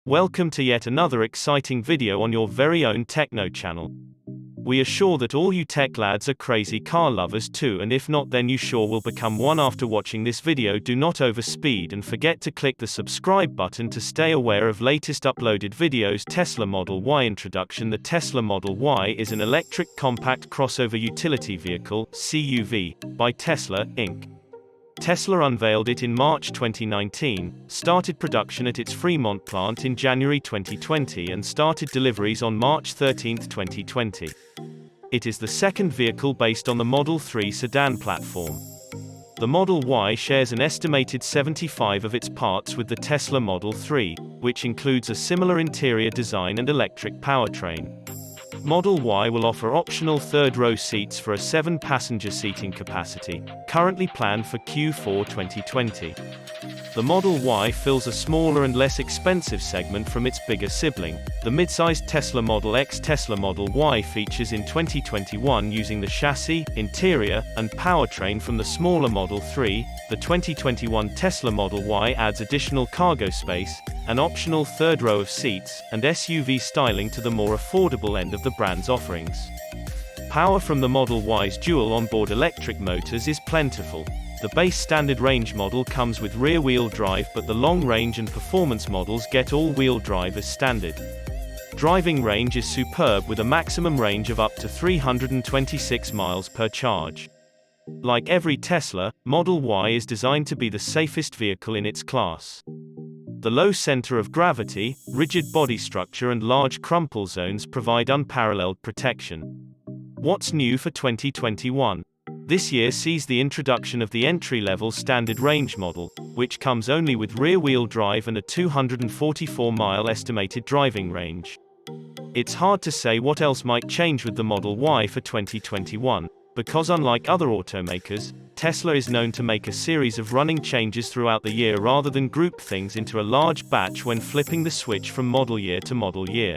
Welcome to yet another exciting video on your very own Techno channel. We are sure that all you tech lads are crazy car lovers too, and if not, then you sure will become one after watching this video. Do not overspeed and forget to click the subscribe button to stay aware of latest uploaded videos. Tesla Model Y introduction. The Tesla Model Y is an electric compact crossover utility vehicle, CUV, by Tesla, Inc. Tesla unveiled it in March 2019, started production at its Fremont plant in January 2020 and started deliveries on March 13, 2020. It is the second vehicle based on the Model 3 sedan platform. The Model Y shares an estimated 75 of its parts with the Tesla Model 3, which includes a similar interior design and electric powertrain. Model Y will offer optional third-row seats for a 7-passenger seating capacity, currently planned for Q4 2020. The Model Y fills a smaller and less expensive segment from its bigger sibling, the mid-sized Tesla Model X. Tesla Model Y features in 2021 using the chassis, interior, and powertrain from the smaller Model 3. The 2021 Tesla Model Y adds additional cargo space, an optional third row of seats, and SUV styling to the more affordable end of the brand's offerings. Power from the Model Y's dual onboard electric motors is plentiful. The base standard range model comes with rear-wheel drive, but the long-range and performance models get all-wheel drive as standard. Driving range is superb with a maximum range of up to 326 miles per charge. Like every Tesla, Model Y is designed to be the safest vehicle in its class. The low center of gravity, rigid body structure and large crumple zones provide unparalleled protection. What's new for 2021? This year sees the introduction of the entry-level standard range model, which comes only with rear-wheel drive and a 244-mile estimated driving range. It's hard to say what else might change with the Model Y for 2021, because unlike other automakers, Tesla is known to make a series of running changes throughout the year rather than group things into a large batch when flipping the switch from model year to model year.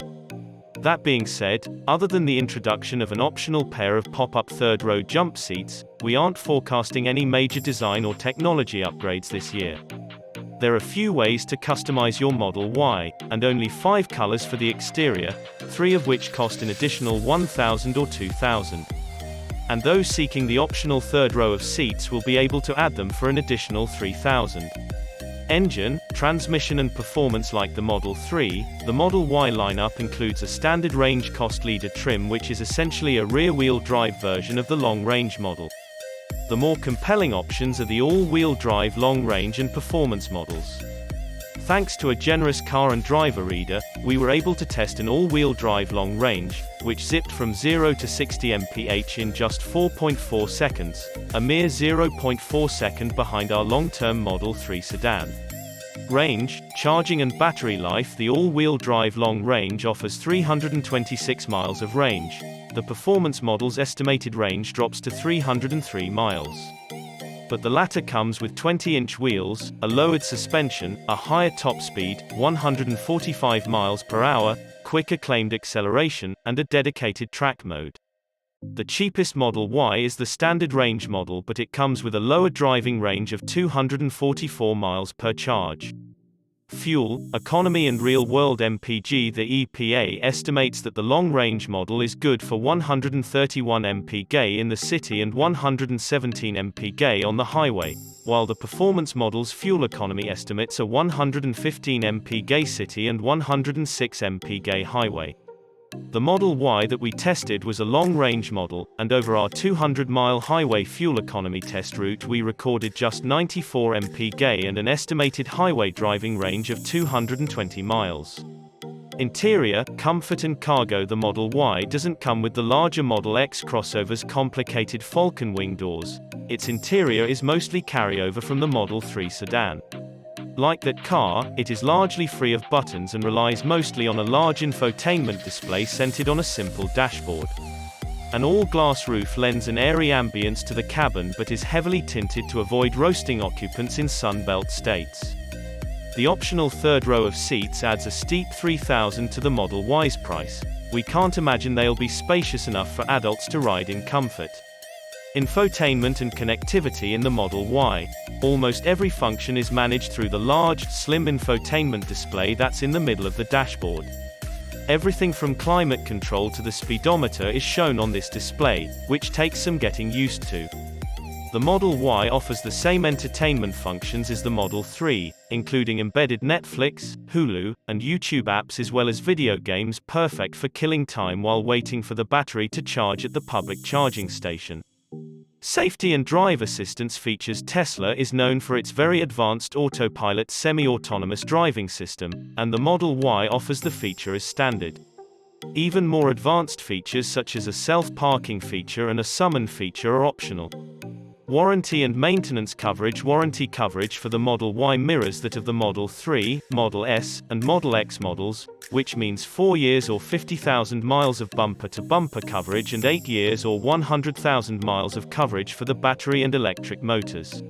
That being said, other than the introduction of an optional pair of pop-up third-row jump seats, we aren't forecasting any major design or technology upgrades this year. There are few ways to customize your Model Y, and only 5 colors for the exterior, 3 of which cost an additional $1,000 or $2,000. And those seeking the optional third row of seats will be able to add them for an additional $3,000. Engine, transmission and performance. Like the Model 3, the Model Y lineup includes a standard range cost leader trim, which is essentially a rear-wheel drive version of the long-range model. The more compelling options are the all-wheel drive long-range and performance models. Thanks to a generous car and driver reader, we were able to test an all-wheel drive long range, which zipped from 0 to 60 mph in just 4.4 seconds, a mere 0.4 second behind our long-term Model 3 sedan. Range, charging and battery life. The all-wheel drive long range offers 326 miles of range. The performance model's estimated range drops to 303 miles. But the latter comes with 20-inch wheels, a lowered suspension, a higher top speed, 145 miles per hour, quick acclaimed acceleration, and a dedicated track mode. The cheapest Model Y is the standard range model, but it comes with a lower driving range of 244 miles per charge. Fuel, economy and real-world MPG. The EPA estimates that the long-range model is good for 131 mpg in the city and 117 mpg on the highway, while the performance model's fuel economy estimates are 115 mpg city and 106 mpg highway. The Model Y that we tested was a long-range model, and over our 200-mile highway fuel economy test route we recorded just 94 mpg and an estimated highway driving range of 220 miles. Interior, comfort and cargo. The Model Y doesn't come with the larger Model X crossover's complicated Falcon wing doors. Its interior is mostly carryover from the Model 3 sedan. Like that car, it is largely free of buttons and relies mostly on a large infotainment display centered on a simple dashboard. An all-glass roof lends an airy ambience to the cabin but is heavily tinted to avoid roasting occupants in Sunbelt states. The optional third row of seats adds a steep $3,000 to the Model Y's price. We can't imagine they'll be spacious enough for adults to ride in comfort. Infotainment and connectivity in the Model Y. Almost every function is managed through the large, slim infotainment display that's in the middle of the dashboard. Everything from climate control to the speedometer is shown on this display, which takes some getting used to. The Model Y offers the same entertainment functions as the Model 3, including embedded Netflix, Hulu, and YouTube apps as well as video games perfect for killing time while waiting for the battery to charge at the public charging station. Safety and drive assistance features. Tesla is known for its very advanced autopilot semi-autonomous driving system, and the Model Y offers the feature as standard. Even more advanced features such as a self-parking feature and a summon feature are optional. Warranty and maintenance coverage. Warranty coverage for the Model Y mirrors that of the Model 3, Model S, and Model X models, which means 4 years or 50,000 miles of bumper-to-bumper coverage and 8 years or 100,000 miles of coverage for the battery and electric motors.